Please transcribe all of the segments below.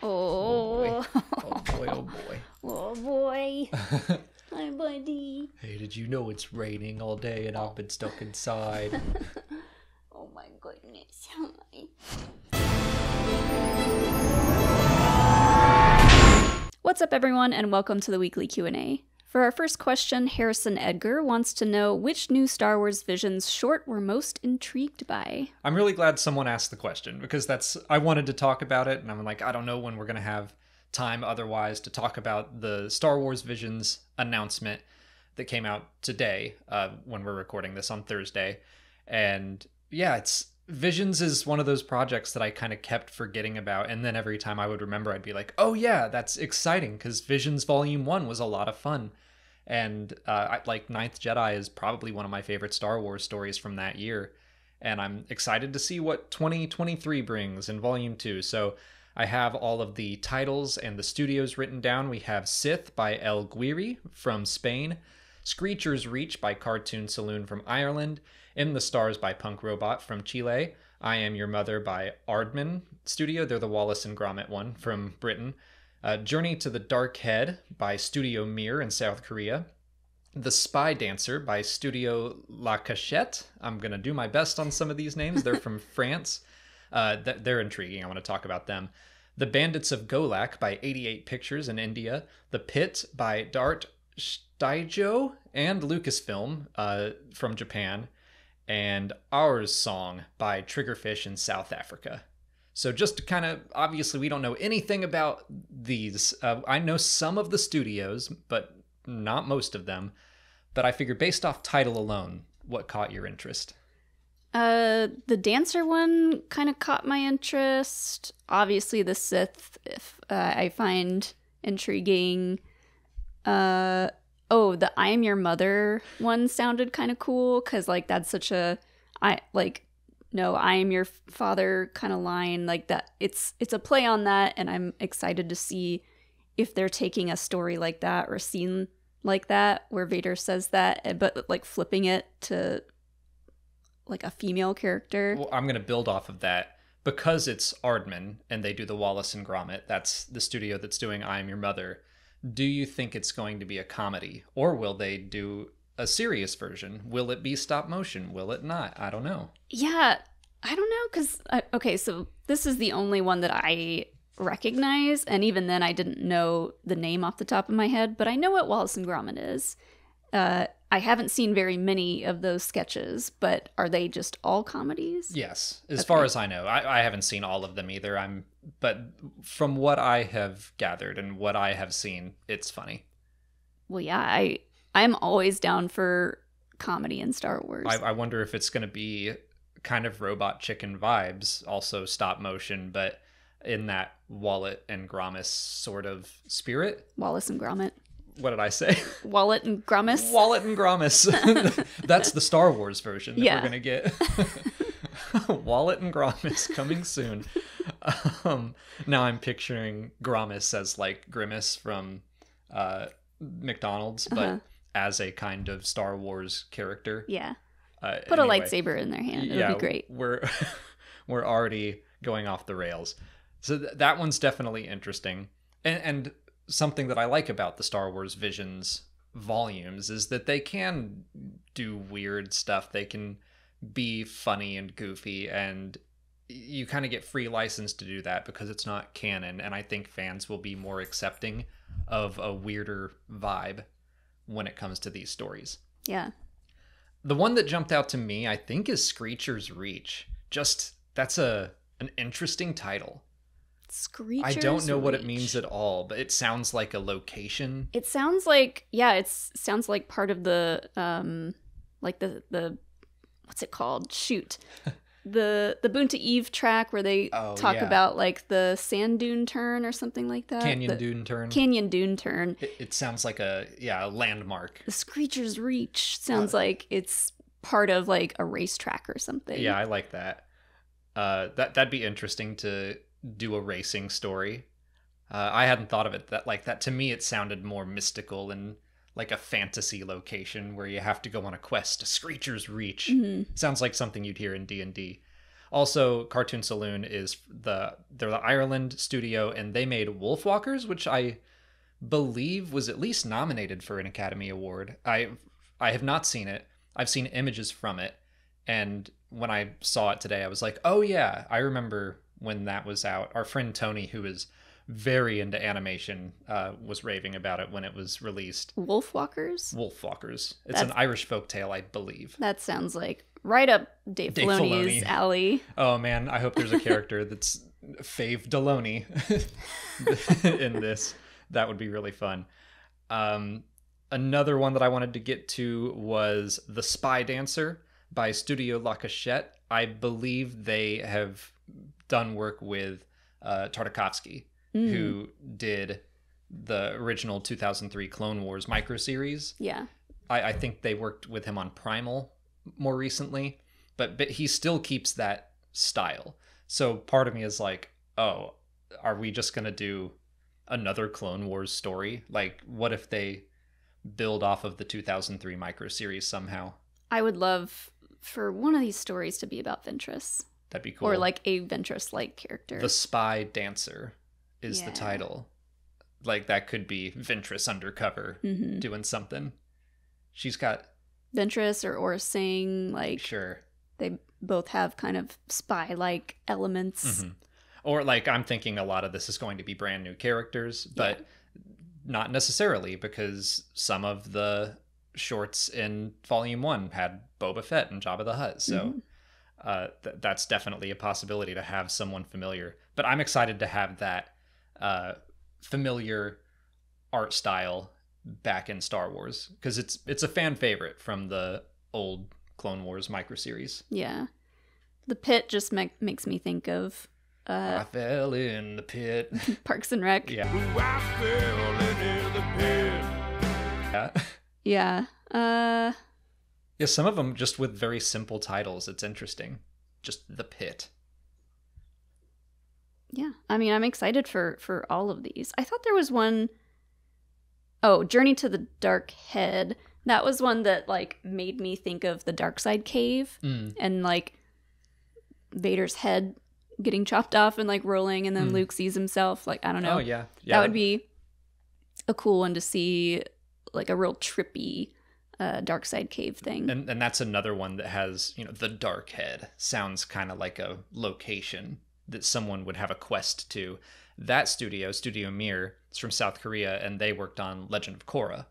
Oh boy. Oh, Oh boy, oh boy. oh boy. Hi, buddy. Hey, did you know it's raining all day and I've been stuck inside? Oh my goodness. What's up, everyone, and welcome to the weekly Q&A. For our first question, Harrison Edgar wants to know which new Star Wars Visions short we're most intrigued by. I'm really glad someone asked the question because I wanted to talk about it and I'm like, I don't know when we're going to have time otherwise to talk about the Star Wars Visions announcement that came out today when we're recording this on Thursday. And yeah, Visions is one of those projects that I kind of kept forgetting about. And then every time I would remember, I'd be like, oh yeah, that's exciting because Visions Volume 1 was a lot of fun. And Ninth Jedi is probably one of my favorite Star Wars stories from that year. And I'm excited to see what 2023 brings in Volume 2. So I have all of the titles and the studios written down. We have Sith by El Guiri from Spain, Screecher's Reach by Cartoon Saloon from Ireland, In the Stars by Punk Robot from Chile, I Am Your Mother by Aardman Studio, they're the Wallace and Gromit one from Britain, Journey to the Dark Head by Studio Mir in South Korea, The Spy Dancer by Studio La Cachette. I'm going to do my best on some of these names. They're from France. They're intriguing. I want to talk about them. The Bandits of Golak by 88 Pictures in India. The Pit by Dart Steijo and Lucasfilm from Japan. And Ours Song by Triggerfish in South Africa. So just to kind of, obviously we don't know anything about these. I know some of the studios, but not most of them. But I figure based off title alone, what caught your interest? The dancer one kind of caught my interest. Obviously, the Sith, I find intriguing. The I Am Your Mother one sounded kind of cool because that's such a I am your father kind of line, like that. It's a play on that, and I'm excited to see if they're taking a story like that or a scene like that where Vader says that, but flipping it to a female character. Well, I'm going to build off of that because it's Aardman and they do the Wallace and Gromit. That's the studio that's doing I Am Your Mother. Do you think it's going to be a comedy, or will they do a serious version? Will it be stop motion? Will it not? I don't know. Yeah, I don't know, because so this is the only one that I recognize, and even then I didn't know the name off the top of my head, but I know what Wallace and Gromit is. I haven't seen very many of those sketches, but are they just all comedies? Yes, as far as I know. I haven't seen all of them either. But from what I have gathered and what I have seen, it's funny. Well, yeah, I'm always down for comedy in Star Wars. I wonder if it's going to be kind of Robot Chicken vibes, also stop motion, but in that Wallet and Gromit sort of spirit. Wallace and Gromit. What did I say? Wallet and Gromit. Wallet and Gromit. That's the Star Wars version that we're going to get. Wallet and Gromit coming soon. Now I'm picturing Gromit as Grimace from McDonald's, but as a kind of Star Wars character. Yeah. Put a lightsaber in their hand. It would be great. We're already going off the rails. So that one's definitely interesting. And something that I like about the Star Wars Visions volumes is that they can do weird stuff. They can be funny and goofy, and you kind of get free license to do that because it's not canon. And I think fans will be more accepting of a weirder vibe when it comes to these stories. Yeah. The one that jumped out to me, I think, is Screecher's Reach. That's an interesting title. Screecher's I don't know what it Reach. means at all, but it sounds like a location. It sounds like, it sounds like part of the the what's it called? Shoot. The Boonta Eve track where they talk about the sand dune turn or something like that. Canyon Dune Turn. It sounds like a landmark. The Screecher's Reach sounds like it's part of a racetrack or something. Yeah, I like that. That'd be interesting to do a racing story. I hadn't thought of it like that. To me, it sounded more mystical and like a fantasy location where you have to go on a quest to Screecher's Reach. Mm-hmm. Sounds like something you'd hear in D&D. Also, Cartoon Saloon is they're the Ireland studio, and they made Wolfwalkers, which I believe was at least nominated for an Academy Award. I have not seen it. I've seen images from it, and when I saw it today, I was like, oh yeah, I remember when that was out. Our friend Tony, who is very into animation, was raving about it when it was released. Wolfwalkers? Wolfwalkers. It's an Irish folktale, I believe. That sounds like right up Dave Filoni's alley. Oh man, I hope there's a character that's Fave Deloney in this. That would be really fun. Another one that I wanted to get to was The Spy Dancer by Studio La Cachette. I believe they have done work with Tartakovsky, who did the original 2003 Clone Wars microseries. Yeah. I think they worked with him on Primal more recently, but he still keeps that style. So part of me is like, oh, are we just going to do another Clone Wars story? Like, what if they build off of the 2003 microseries somehow? I would love for one of these stories to be about Ventress. That'd be cool. Or like a Ventress-like character. The Spy Dancer is the title. Like, that could be Ventress undercover doing something. She's got Ventress or Aura Singh, like, sure, they both have kind of spy-like elements. Or like, I'm thinking a lot of this is going to be brand new characters, but not necessarily, because some of the shorts in Volume 1 had Boba Fett and Jabba the Hutt. So that's definitely a possibility to have someone familiar. But I'm excited to have that familiar art style back in Star Wars, because it's a fan favorite from the old Clone Wars microseries. Yeah. The Pit just makes me think of I fell in the pit. Parks and Rec. Yeah. I fell into the pit. Yeah. Yeah. Yeah, some of them just with very simple titles. It's interesting. Just The Pit. Yeah. I mean, I'm excited for all of these. I thought there was one... Oh, Journey to the Dark Head. That was one that, like, made me think of the Dark Side Cave. And, like, Vader's head getting chopped off and, like, rolling, and then Luke sees himself. Like, I don't know. Oh, yeah. That would be a cool one to see, like, a real trippy Dark Side Cave thing. And that's another one that has, the Dark Head. Sounds kind of like a location that someone would have a quest to. That studio, Studio Mir, is from South Korea, and they worked on Legend of Korra,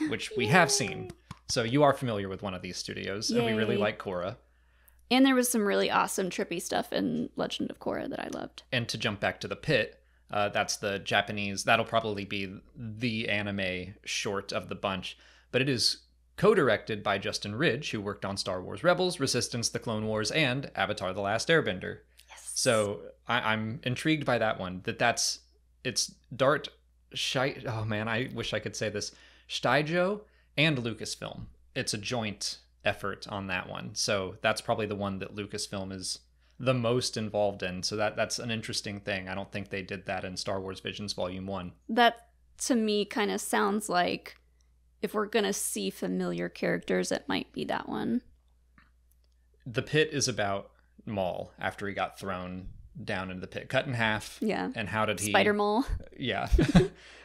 which we have seen. So you are familiar with one of these studios, and we really like Korra. And there was some really awesome trippy stuff in Legend of Korra that I loved. And to jump back to The Pit, that's the Japanese, that'll probably be the anime short of the bunch, but it is co-directed by Justin Ridge, who worked on Star Wars Rebels, Resistance, The Clone Wars, and Avatar: The Last Airbender. Yes. So I'm intrigued by that one. It's Dart Shite. Oh man, I wish I could say this. Steijo and Lucasfilm. It's a joint effort on that one. So that's probably the one that Lucasfilm is the most involved in. So that's an interesting thing. I don't think they did that in Star Wars Visions Volume 1. That to me kind of sounds like if we're going to see familiar characters, it might be that one. The Pit is about Maul after he got thrown down into the pit, cut in half. Yeah. And how did he... Spider-Maul. Yeah.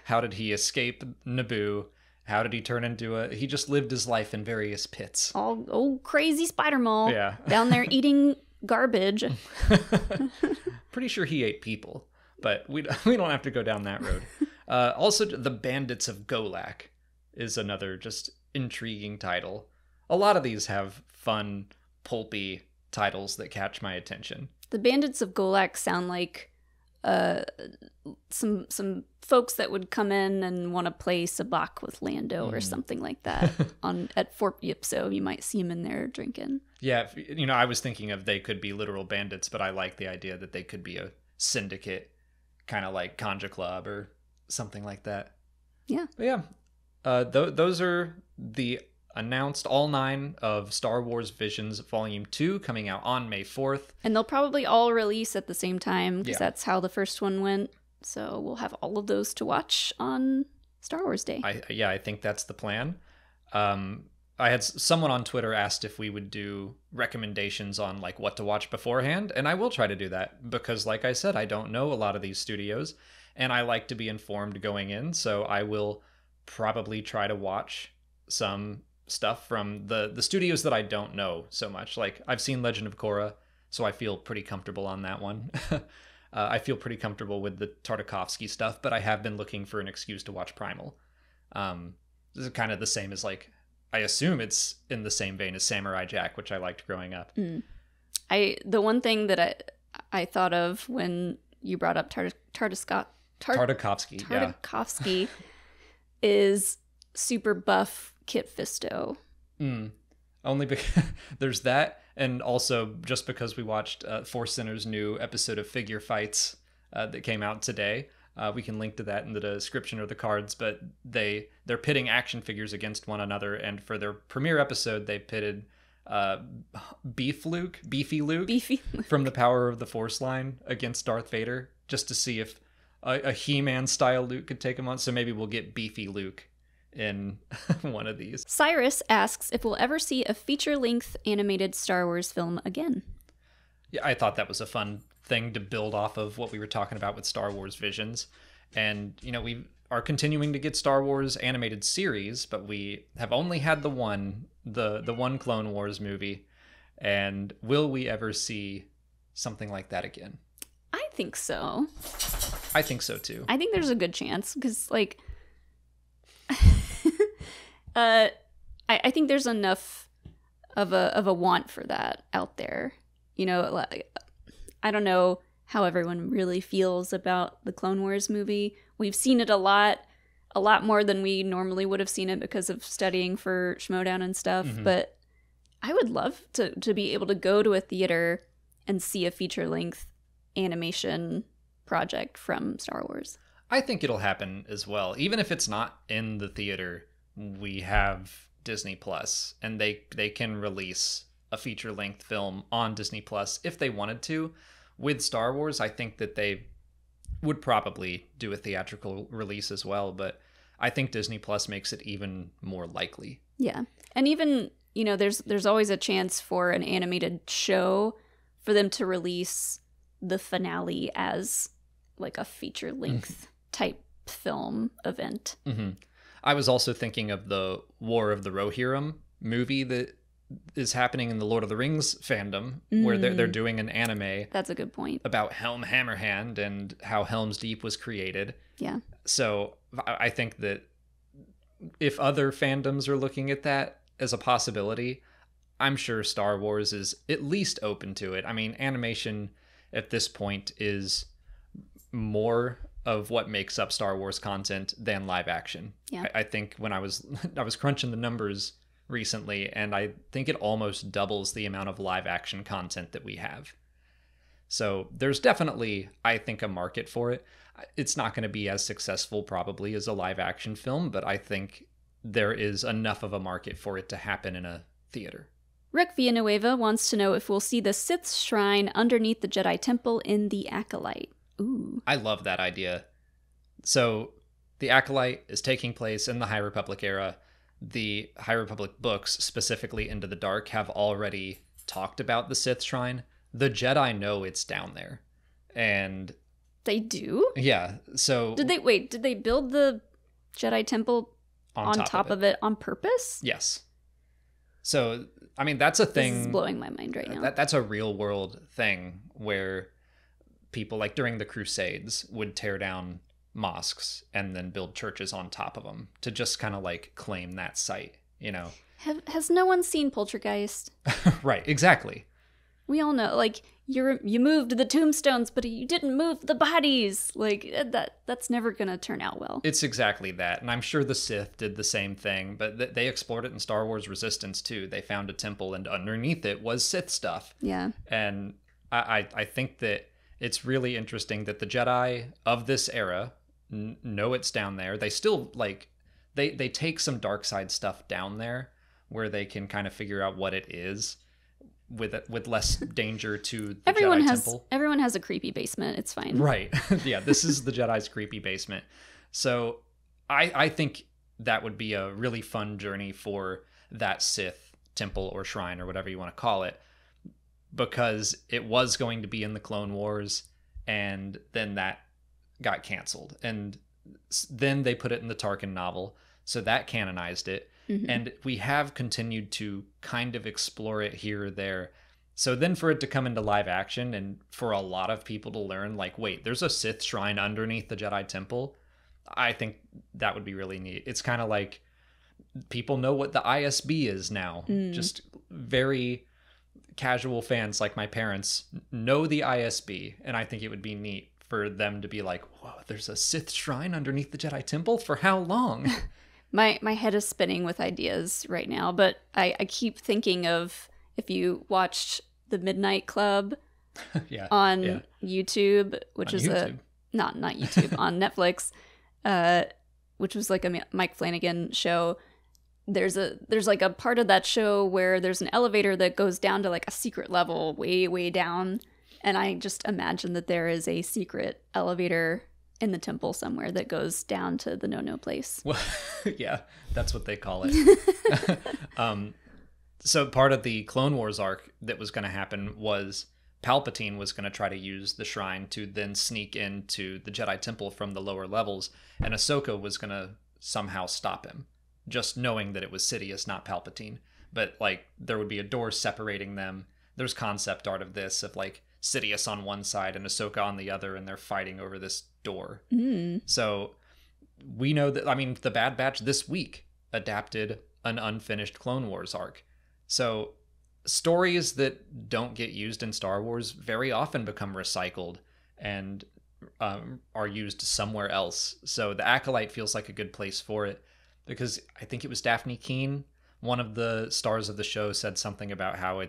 How did he escape Naboo? How did he turn into he just lived his life in various pits. All old crazy Spider-Maul. Yeah. Down there eating garbage. Pretty sure he ate people, but we don't have to go down that road. Also, The Bandits of Golak is another just intriguing title. A lot of these have fun, pulpy titles that catch my attention. The Bandits of Golak sound like some folks that would come in and want to play Sabacc with Lando or something like that at Fort Yipso. You might see him in there drinking. Yeah, I was thinking of they could be literal bandits, but I like the idea that they could be a syndicate, kind of like Conja Club or something like that. Yeah. But yeah, those are the announced all 9 of Star Wars Visions Volume 2 coming out on May 4th. And they'll probably all release at the same time because that's how the first one went. So we'll have all of those to watch on Star Wars Day. I think that's the plan. I had someone on Twitter asked if we would do recommendations on like what to watch beforehand, and I will try to do that because, like I said, I don't know a lot of these studios, and I like to be informed going in. So I will probably try to watch some stuff from the studios that I don't know so much. Like I've seen Legend of Korra, so I feel pretty comfortable on that one. I feel pretty comfortable with the Tartakovsky stuff, but I have been looking for an excuse to watch Primal. This is kind of the same as like, I assume it's in the same vein as Samurai Jack, which I liked growing up. The one thing that I thought of when you brought up Tartakovsky is super buff Kit Fisto. Only because there's that, and also just because we watched Force Center's new episode of Figure Fights that came out today. We can link to that in the description or the cards, but they're pitting action figures against one another, and for their premiere episode, they pitted Beefy Luke from the Power of the Force line against Darth Vader, just to see if a He-Man style Luke could take him on. So maybe we'll get Beefy Luke in one of these. Cyrus asks if we'll ever see a feature-length animated Star Wars film again. Yeah, I thought that was a fun thing to build off of what we were talking about with Star Wars Visions. And, you know, we are continuing to get Star Wars animated series, but we have only had the one Clone Wars movie. And will we ever see something like that again? I think so. I think so too. I think there's a good chance because, like, I think there's enough of a want for that out there. You know, like, I don't know how everyone really feels about the Clone Wars movie. We've seen it a lot more than we normally would have seen it because of studying for Schmodown and stuff. Mm-hmm. But I would love to be able to go to a theater and see a feature-length animation project from Star Wars. I think it'll happen as well. Even if it's not in the theater, we have Disney Plus, and they can release a feature-length film on Disney Plus if they wanted to. With Star Wars, I think that they would probably do a theatrical release as well, but I think Disney Plus makes it even more likely. Yeah. And even, you know, there's always a chance for an animated show for them to release the finale as like a feature-length type film event. Mm-hmm. I was also thinking of the War of the Rohirrim movie that is happening in the Lord of the Rings fandom, where they're doing an anime. That's a good point. About Helm Hammerhand and how Helm's Deep was created. Yeah. So I think that if other fandoms are looking at that as a possibility, I'm sure Star Wars is at least open to it. I mean, animation at this point is more of what makes up Star Wars content than live action. Yeah. I think when I was crunching the numbers recently, and I think it almost doubles the amount of live action content that we have. So there's definitely, I think, a market for it. It's not going to be as successful probably as a live action film, but I think there is enough of a market for it to happen in a theater. Rick Villanueva wants to know if we'll see the Sith's shrine underneath the Jedi Temple in The Acolyte. Ooh. I love that idea. So The Acolyte is taking place in the High Republic era. The High Republic books, specifically Into the Dark, have already talked about the Sith shrine. The Jedi know it's down there. And they do? Yeah. So did they build the Jedi Temple on top of it on purpose? Yes. So, I mean, that's a thing. This is blowing my mind right now. That's a real world thing where people, like during the Crusades, would tear down mosques and then build churches on top of them to just kind of like claim that site, you know. Has no one seen Poltergeist? Right, exactly. We all know, like, you moved the tombstones, but you didn't move the bodies. Like, that's never gonna turn out well. It's exactly that, and I'm sure the Sith did the same thing, but they explored it in Star Wars Resistance too. They found a temple, and underneath it was Sith stuff. Yeah. And I think that it's really interesting that the Jedi of this era know it's down there. They still, like, they take some dark side stuff down there where they can kind of figure out what it is with less danger to the Jedi Temple. Everyone has a creepy basement. It's fine. Right. Yeah, this is the Jedi's creepy basement. So I think that would be a really fun journey for that Sith temple or shrine or whatever you want to call it, because it was going to be in the Clone Wars, and then that got canceled. And then they put it in the Tarkin novel, so that canonized it. Mhm. And we have continued to kind of explore it here or there. So then for it to come into live action and for a lot of people to learn, like, wait, there's a Sith shrine underneath the Jedi Temple, I think that would be really neat. It's kind of like people know what the ISB is now. Just very casual fans like my parents know the ISB, and I think it would be neat for them to be like, whoa, there's a Sith shrine underneath the Jedi Temple? For how long? My head is spinning with ideas right now, but I keep thinking of if you watched The Midnight Club Yeah. on yeah. YouTube, which On is YouTube. not YouTube, on Netflix, which was like a Mike Flanagan show. There's like a part of that show where there's an elevator that goes down to like a secret level way down, and I just imagine that there is a secret elevator in the temple somewhere that goes down to the no place. Well, yeah, that's what they call it. So part of the Clone Wars arc that was going to happen was Palpatine was going to try to use the shrine to then sneak into the Jedi Temple from the lower levels, and Ahsoka was going to somehow stop him, just knowing that it was Sidious, not Palpatine. But like there would be a door separating them. There's concept art of this, of like Sidious on one side and Ahsoka on the other, and they're fighting over this door. So we know that, I mean, the Bad Batch this week adapted an unfinished Clone Wars arc. So stories that don't get used in Star Wars very often become recycled and are used somewhere else. So the Acolyte feels like a good place for it, because I think it was Daphne Keane, one of the stars of the show, said something about how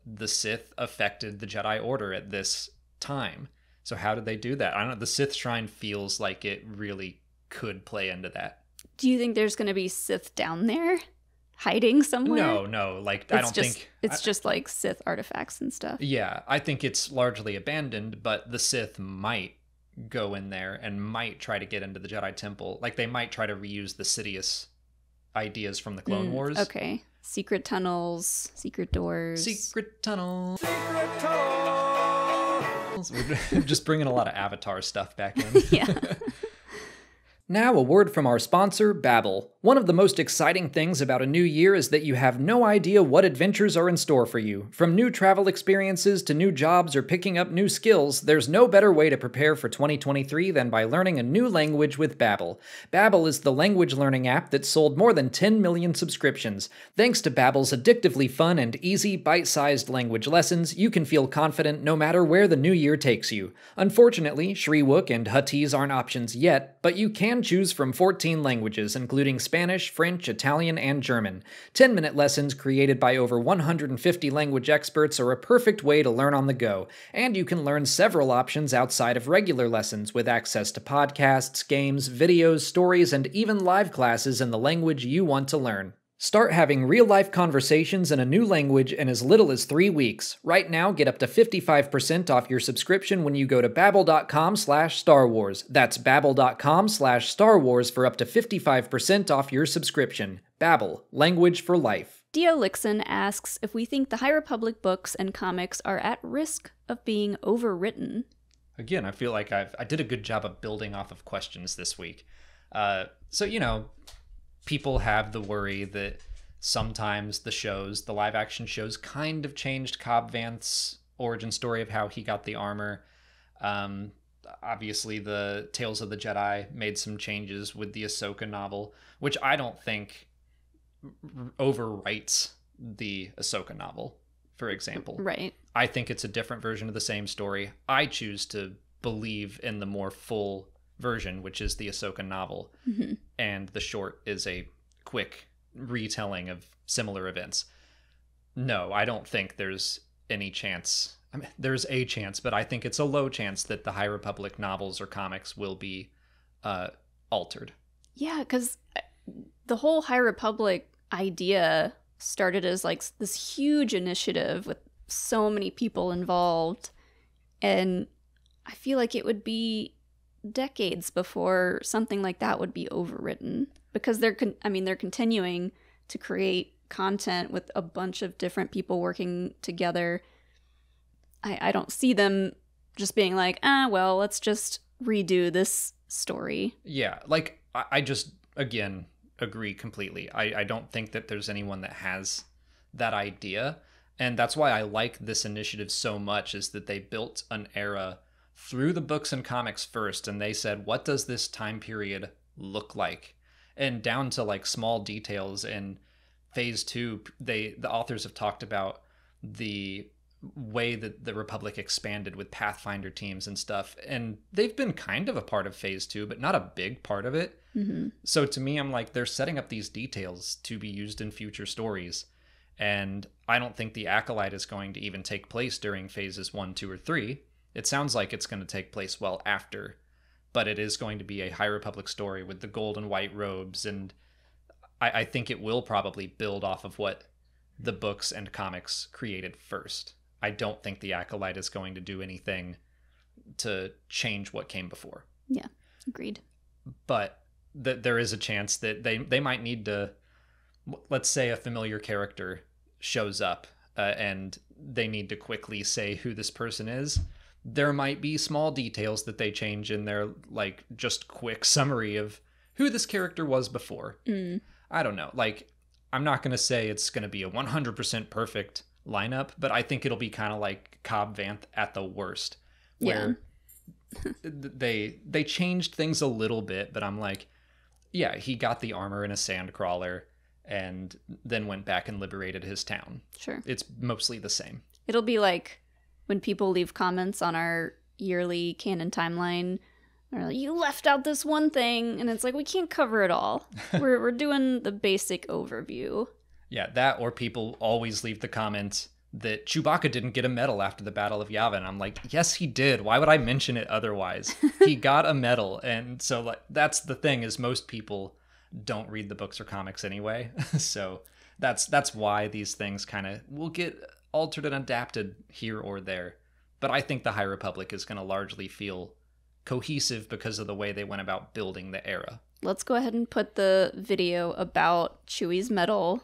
the Sith affected the Jedi Order at this time. So how did they do that? I don't know. The Sith Shrine feels like it really could play into that. Do you think there's going to be Sith down there hiding somewhere? No. Like, It's I don't just, think it's just like Sith artifacts and stuff. Yeah, I think it's largely abandoned, but the Sith might go in there and might try to get into the Jedi Temple. Like, they might try to reuse the Sidious ideas from the Clone Wars. Okay. Secret tunnels, secret doors. Secret tunnel. We're just bringing a lot of Avatar stuff back in. Yeah. Now, a word from our sponsor, Babbel. One of the most exciting things about a new year is that you have no idea what adventures are in store for you. From new travel experiences to new jobs or picking up new skills, there's no better way to prepare for 2023 than by learning a new language with Babbel. Babbel is the language learning app that sold more than 10 million subscriptions. Thanks to Babbel's addictively fun and easy, bite-sized language lessons, you can feel confident no matter where the new year takes you. Unfortunately, Shriwook and Huttese aren't options yet, but you can choose from 14 languages, including Spanish, French, Italian, and German. 10-minute lessons created by over 150 language experts are a perfect way to learn on the go, and you can learn several options outside of regular lessons with access to podcasts, games, videos, stories, and even live classes in the language you want to learn. Start having real-life conversations in a new language in as little as 3 weeks. Right now, get up to 55% off your subscription when you go to babbel.com/Star Wars. That's babbel.com/Star Wars for up to 55% off your subscription. Babbel, language for life. Dio Lixon asks if we think the High Republic books and comics are at risk of being overwritten. Again, I feel like I did a good job of building off of questions this week. People have the worry that sometimes the live action shows kind of changed Cobb Vanth's origin story of how he got the armor. Obviously, the Tales of the Jedi made some changes with the Ahsoka novel, which I don't think overwrites the Ahsoka novel, for example. Right. I think it's a different version of the same story. I choose to believe in the more full version, which is the Ahsoka novel, and the short is a quick retelling of similar events. No, I don't think there's any chance. I mean, there's a chance, but I think it's a low chance that the High Republic novels or comics will be altered. Yeah, because the whole High Republic idea started as like this huge initiative with so many people involved, and I feel like it would be decades before something like that would be overwritten, because they're continuing to create content with a bunch of different people working together. I don't see them just being like, well, let's just redo this story. Yeah, like, I just, again, agree completely. I don't think that there's anyone that has that idea. And that's why I like this initiative so much, is that they built an era through the books and comics first, and they said, what does this time period look like? And down to like small details. In phase 2, the authors have talked about the way that the Republic expanded with Pathfinder teams and stuff, and they've been kind of a part of phase 2, but not a big part of it. So to me, I'm like, they're setting up these details to be used in future stories. And I don't think the Acolyte is going to even take place during phases 1, 2, or 3. It sounds like it's going to take place well after, but it is going to be a High Republic story with the gold and white robes, and I think it will probably build off of what the books and comics created first. I don't think the Acolyte is going to do anything to change what came before. Yeah, agreed. But there is a chance that they might need to, let's say a familiar character shows up and they need to quickly say who this person is. There might be small details that they change in their, like, just quick summary of who this character was before. I don't know. Like, I'm not going to say it's going to be a 100% perfect lineup, but I think it'll be kind of like Cobb Vanth at the worst, where they changed things a little bit, but I'm like, yeah, he got the armor in a sandcrawler and then went back and liberated his town. Sure. It's mostly the same. It'll be like when people leave comments on our yearly canon timeline, they're like, you left out this one thing, and it's like, we can't cover it all. We're doing the basic overview. Yeah, that, or people always leave the comments that Chewbacca didn't get a medal after the Battle of Yavin. I'm like, yes, he did. Why would I mention it otherwise? He got a medal. And so, like, that's the thing, is most people don't read the books or comics anyway. So that's why these things kind of will get altered and adapted here or there. But I think the High Republic is going to largely feel cohesive because of the way they went about building the era. Let's go ahead and put the video about Chewie's medal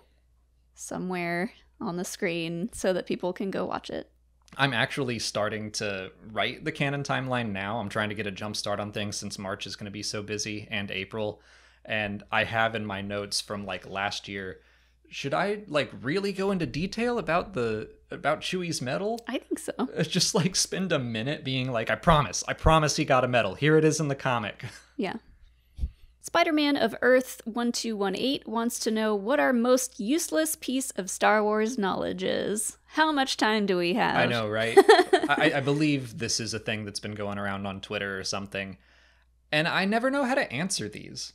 somewhere on the screen so that people can go watch it. I'm actually starting to write the canon timeline now. I'm trying to get a jump start on things since March is going to be so busy, and April. And I have in my notes from like last year, should I like really go into detail about Chewie's medal? I think so. Just like spend a minute being like, I promise he got a medal. Here it is in the comic. Yeah. Spider-Man of Earth 1218 wants to know what our most useless piece of Star Wars knowledge is. How much time do we have? I know, right? I believe this is a thing that's been going around on Twitter or something, and I never know how to answer these.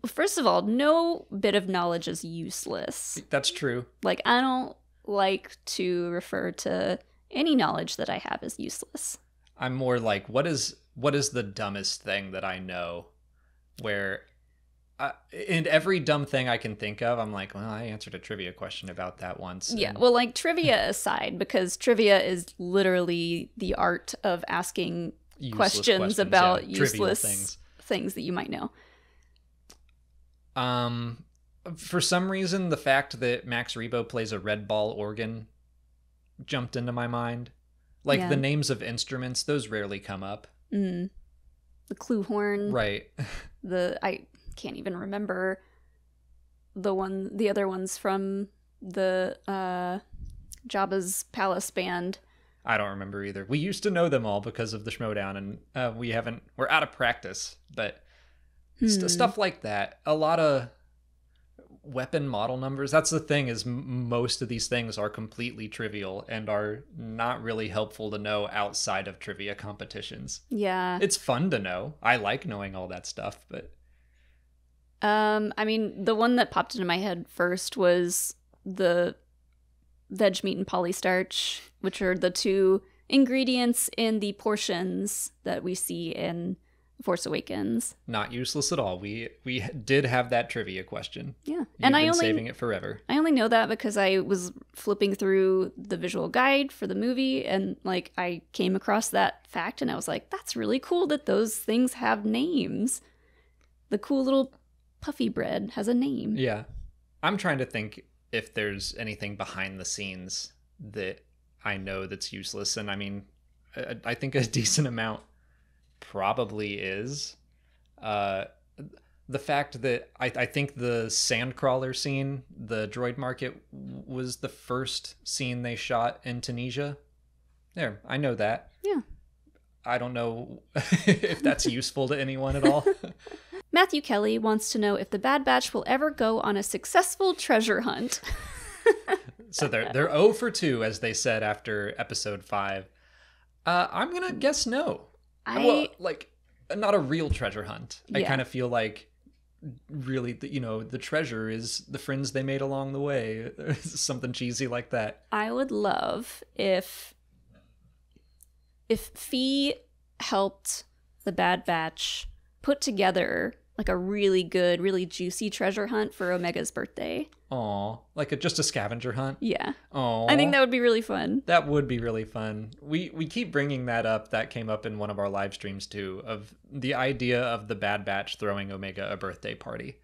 First of all, no bit of knowledge is useless. That's true. Like, I don't like to refer to any knowledge that I have as useless. I'm more like, what is the dumbest thing that I know? Where, in every dumb thing I can think of, I'm like, well, I answered a trivia question about that once. Yeah, well, like, trivia aside, because trivia is literally the art of asking questions about useless things that you might know. For some reason, the fact that Max Rebo plays a red ball organ jumped into my mind. Like, the names of instruments, those rarely come up. The clue horn. Right. I can't even remember the other ones from the Jabba's Palace band. I don't remember either. We used to know them all because of the Schmodown, and we're out of practice, but stuff like that. A lot of weapon model numbers. That's the thing, is most of these things are completely trivial and are not really helpful to know outside of trivia competitions. Yeah. It's fun to know. I like knowing all that stuff, but I mean, the one that popped into my head first was the veg meat and polystarch, which are the two ingredients in the portions that we see in Force Awakens. Not useless at all. We did have that trivia question. Yeah. You've been saving it forever. I only know that because I was flipping through the visual guide for the movie, and like I came across that fact and I was like, that's really cool that those things have names. The cool little puffy bread has a name. Yeah. I'm trying to think if there's anything behind the scenes that I know that's useless. And I mean, I think a decent amount probably is. Uh, the fact that I think the Sandcrawler scene, the droid market, was the first scene they shot in Tunisia. There, I know that. Yeah. I don't know if that's useful to anyone at all. Matthew Kelly wants to know if the Bad Batch will ever go on a successful treasure hunt. So they're 0 for 2, as they said after episode 5. I'm gonna guess no. Well, like, not a real treasure hunt. I kind of feel like really, the treasure is the friends they made along the way. Something cheesy like that. I would love if Fee helped the Bad Batch put together like a really good, really juicy treasure hunt for Omega's birthday. Aw, like just a scavenger hunt? Yeah. Aw. I think that would be really fun. That would be really fun. We keep bringing that up. That came up in one of our live streams too, of the idea of the Bad Batch throwing Omega a birthday party.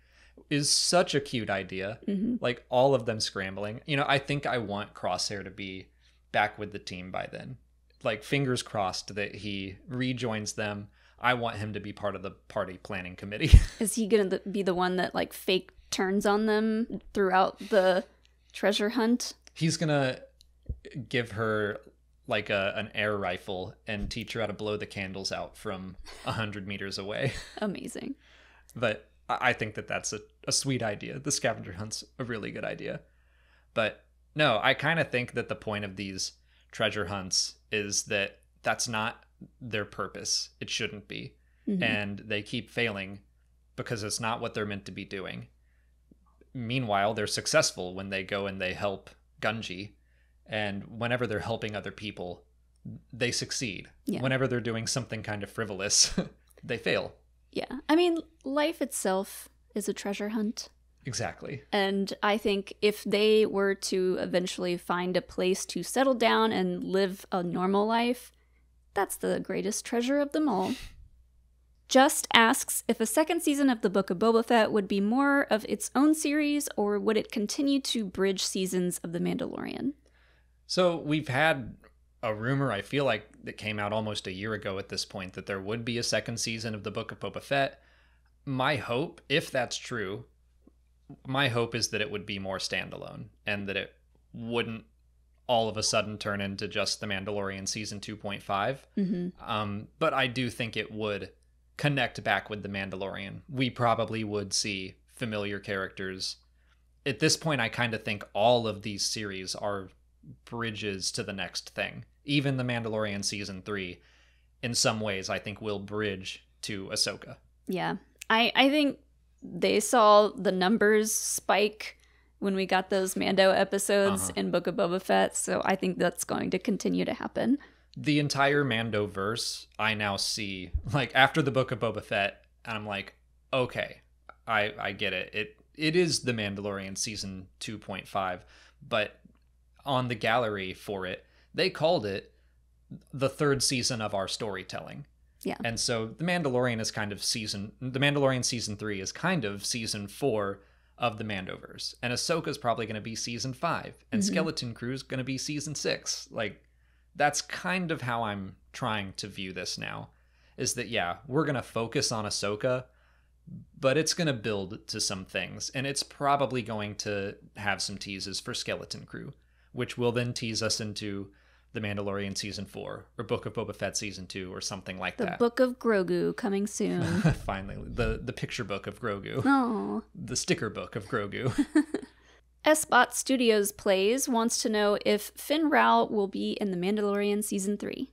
Is such a cute idea. Mm-hmm. Like all of them scrambling. I think I want Crosshair to be back with the team by then. Like fingers crossed that he rejoins them. I want him to be part of the party planning committee. Is he going to be the one that like fake turns on them throughout the treasure hunt? He's going to give her like an air rifle and teach her how to blow the candles out from 100 meters away. Amazing. But I think that that's a sweet idea. The scavenger hunt's a really good idea. But no, I kind of think that the point of these treasure hunts is that that's not their purpose. It shouldn't be. Mm-hmm. And they keep failing because it's not what they're meant to be doing. Meanwhile, they're successful when they go and they help Gungi. And whenever they're helping other people, they succeed. Yeah. Whenever they're doing something kind of frivolous, they fail. Yeah. I mean, life itself is a treasure hunt. Exactly. And I think if they were to eventually find a place to settle down and live a normal life, that's the greatest treasure of them all. Just asks if a second season of the Book of Boba Fett would be more of its own series, or would it continue to bridge seasons of The Mandalorian? So we've had a rumor, I feel like, that came out almost a year ago at this point, that there would be a second season of the Book of Boba Fett. My hope, if that's true, my hope is that it would be more standalone and that it wouldn't all of a sudden turn into just The Mandalorian season 2.5. Mm-hmm. But I do think it would connect back with The Mandalorian. We probably would see familiar characters. At this point, I kind of think all of these series are bridges to the next thing. Even The Mandalorian season 3, in some ways, I think will bridge to Ahsoka. Yeah. I think they saw the numbers spike when we got those Mando episodes in Book of Boba Fett, so I think that's going to continue to happen. The entire Mando verse, I now see, like, after the Book of Boba Fett, and I'm like, okay, I get it. It is The Mandalorian season 2.5, but on the gallery for it, they called it the third season of our storytelling. Yeah. And so The Mandalorian is kind of The Mandalorian season 3 is kind of season 4 of the Mandoverse. And Ahsoka's probably going to be season 5. And Skeleton Crew's going to be season 6. Like, that's kind of how I'm trying to view this now. Is that, yeah, we're going to focus on Ahsoka, but it's going to build to some things. And it's probably going to have some teases for Skeleton Crew, which will then tease us into The Mandalorian season 4 or Book of Boba Fett season 2 or something like that. The Book of Grogu coming soon. Finally, the picture book of Grogu. Oh. The sticker book of Grogu. SBot Studios Plays wants to know if Finn Rao will be in The Mandalorian season 3.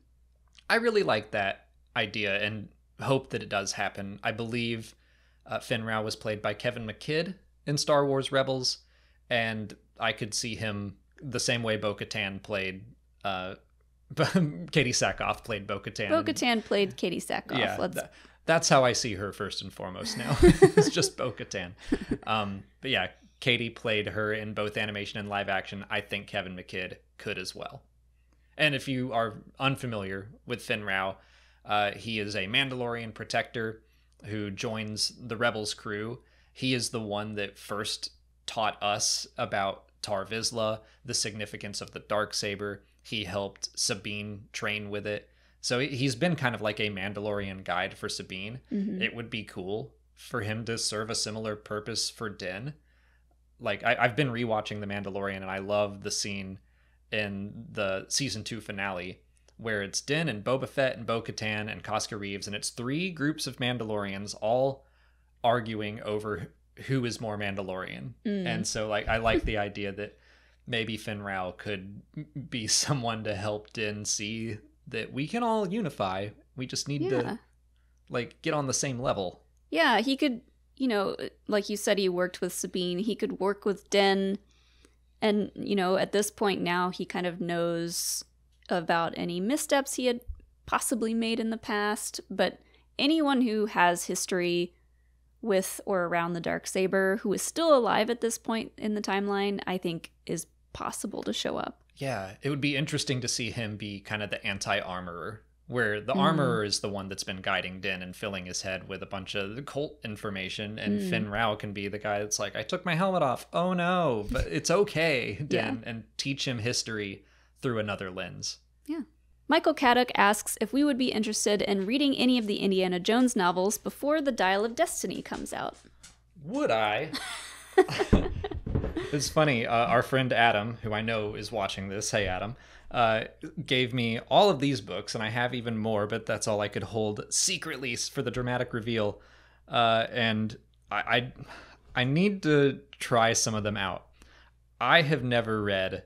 I really like that idea and hope that it does happen. I believe Finn Rao was played by Kevin McKidd in Star Wars Rebels, and I could see him the same way Bo-Katan played Katie Sackhoff played Bo-Katan. Bo-Katan played Katie Sackhoff. Yeah, that's how I see her first and foremost now. It's just Bo-Katan. But yeah, Katie played her in both animation and live action. I think Kevin McKidd could as well. And if you are unfamiliar with Finn Rao, he is a Mandalorian protector who joins the Rebels crew. He is the one that first taught us about Tar Vizsla, the significance of the Darksaber. He helped Sabine train with it. So he's been kind of like a Mandalorian guide for Sabine. It would be cool for him to serve a similar purpose for Din. Like, I've been rewatching The Mandalorian, and I love the scene in the season 2 finale where it's Din and Boba Fett and Bo-Katan and Koska Reeves, and it's 3 groups of Mandalorians all arguing over who is more Mandalorian. And so, like, I like the idea that maybe Finn Rao could be someone to help Din see that we can all unify. We just need to, like, get on the same level. Yeah, he could, you know, like you said, he worked with Sabine. He could work with Din. And, you know, at this point now, he kind of knows about any missteps he had possibly made in the past. But anyone who has history with or around the Darksaber, who is still alive at this point in the timeline, I think is possible to show up. Yeah, it would be interesting to see him be kind of the anti-armorer, where the armorer is the one that's been guiding Din and filling his head with a bunch of cult information, and Finn Rao can be the guy that's like, I took my helmet off. Oh no, but it's okay, Din, and teach him history through another lens. Yeah. Michael Caddock asks if we would be interested in reading any of the Indiana Jones novels before The Dial of Destiny comes out. Would I? It's funny. Our friend Adam, who I know is watching this, hey Adam, gave me all of these books, and I have even more, but that's all I could hold secretly for the dramatic reveal. And I need to try some of them out. I have never read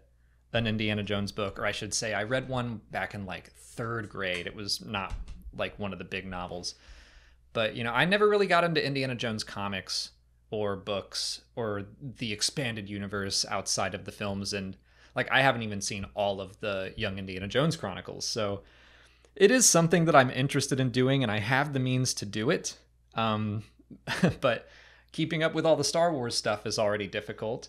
an Indiana Jones book, or I should say I read one back in like 3rd grade. It was not like one of the big novels. But, you know, I never really got into Indiana Jones comics or books or the expanded universe outside of the films, and like I haven't even seen all of the Young Indiana Jones Chronicles. So it is something that I'm interested in doing, and I have the means to do it. But keeping up with all the Star Wars stuff is already difficult,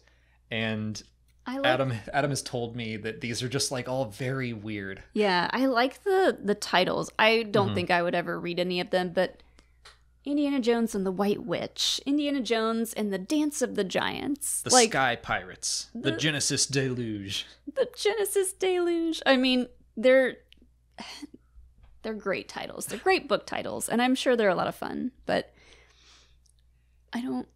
and Adam has told me that these are just like all very weird. Yeah, I like the titles. I don't think I would ever read any of them, but Indiana Jones and the White Witch, Indiana Jones and the Dance of the Giants, the Sky Pirates, the Genesis Deluge. The Genesis Deluge. I mean, they're great titles. They're great book titles, and I'm sure they're a lot of fun, but I don't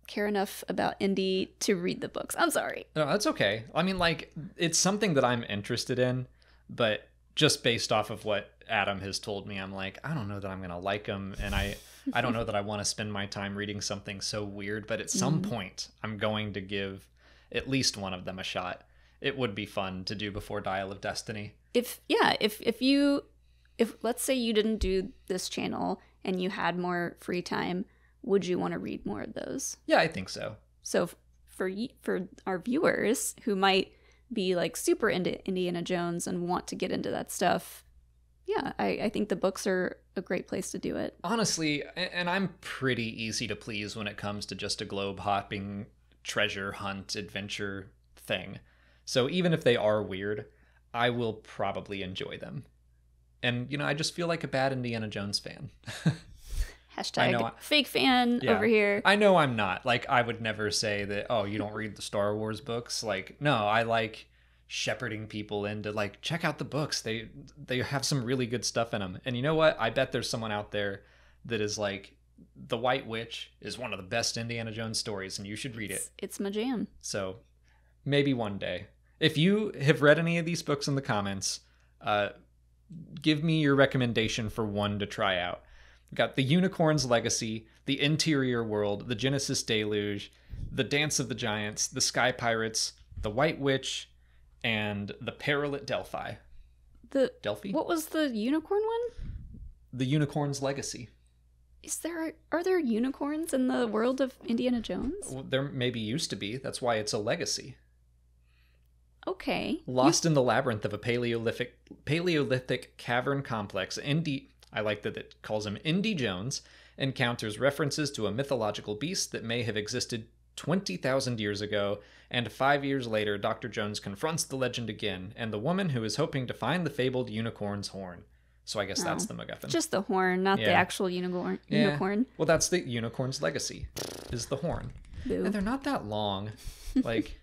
care enough about Indy to read the books. I'm sorry. No, that's okay. I mean, like, it's something that I'm interested in, but just based off of what Adam has told me, I'm like, I don't know that I'm going to like them, and I don't know that I want to spend my time reading something so weird, but at some point, I'm going to give at least one of them a shot. It would be fun to do before Dial of Destiny. If let's say you didn't do this channel and you had more free time, would you want to read more of those? Yeah, I think so. So for our viewers who might be like super into Indiana Jones and want to get into that stuff, yeah, I think the books are a great place to do it. Honestly, and I'm pretty easy to please when it comes to just a globe-hopping treasure hunt adventure thing. So even if they are weird, I will probably enjoy them. And, you know, I just feel like a bad Indiana Jones fan. Hashtag fake fan over here. I know I'm not. Like, I would never say that, oh, you don't read the Star Wars books. Like, no, I like shepherding people into, like, check out the books. They have some really good stuff in them. And you know what? I bet there's someone out there that is like, The White Witch is one of the best Indiana Jones stories, and you should read it. It's my jam. So maybe one day. If you have read any of these books in the comments, give me your recommendation for one to try out. We've got The Unicorn's Legacy, The Interior World, The Genesis Deluge, The Dance of the Giants, The Sky Pirates, The White Witch, and The Peril at Delphi. Delphi? What was the unicorn one? The Unicorn's Legacy. Are there unicorns in the world of Indiana Jones? Well, there maybe used to be. That's why it's a legacy. Okay. Lost in the labyrinth of a Paleolithic cavern complex, I like that it calls him Indy Jones, encounters references to a mythological beast that may have existed 20,000 years ago, and 5 years later, Dr. Jones confronts the legend again, and the woman who is hoping to find the fabled unicorn's horn. So I guess that's the MacGuffin. Just the horn, not the actual unicorn. Well, that's the unicorn's legacy, is the horn. Boo. And they're not that long. Like,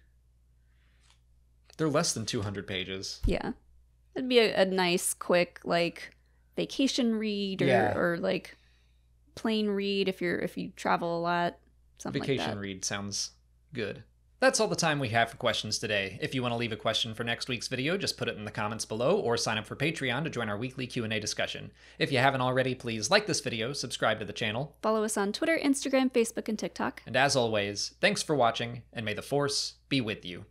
they're less than 200 pages. Yeah. It'd be a nice, quick, like, vacation read or like plane read if you travel a lot. Something like that. Vacation read sounds good. That's all the time we have for questions today. If you want to leave a question for next week's video, just put it in the comments below or sign up for Patreon to join our weekly Q&A discussion. If you haven't already, please like this video, subscribe to the channel. Follow us on Twitter, Instagram, Facebook, and TikTok. And as always, thanks for watching, and may the Force be with you.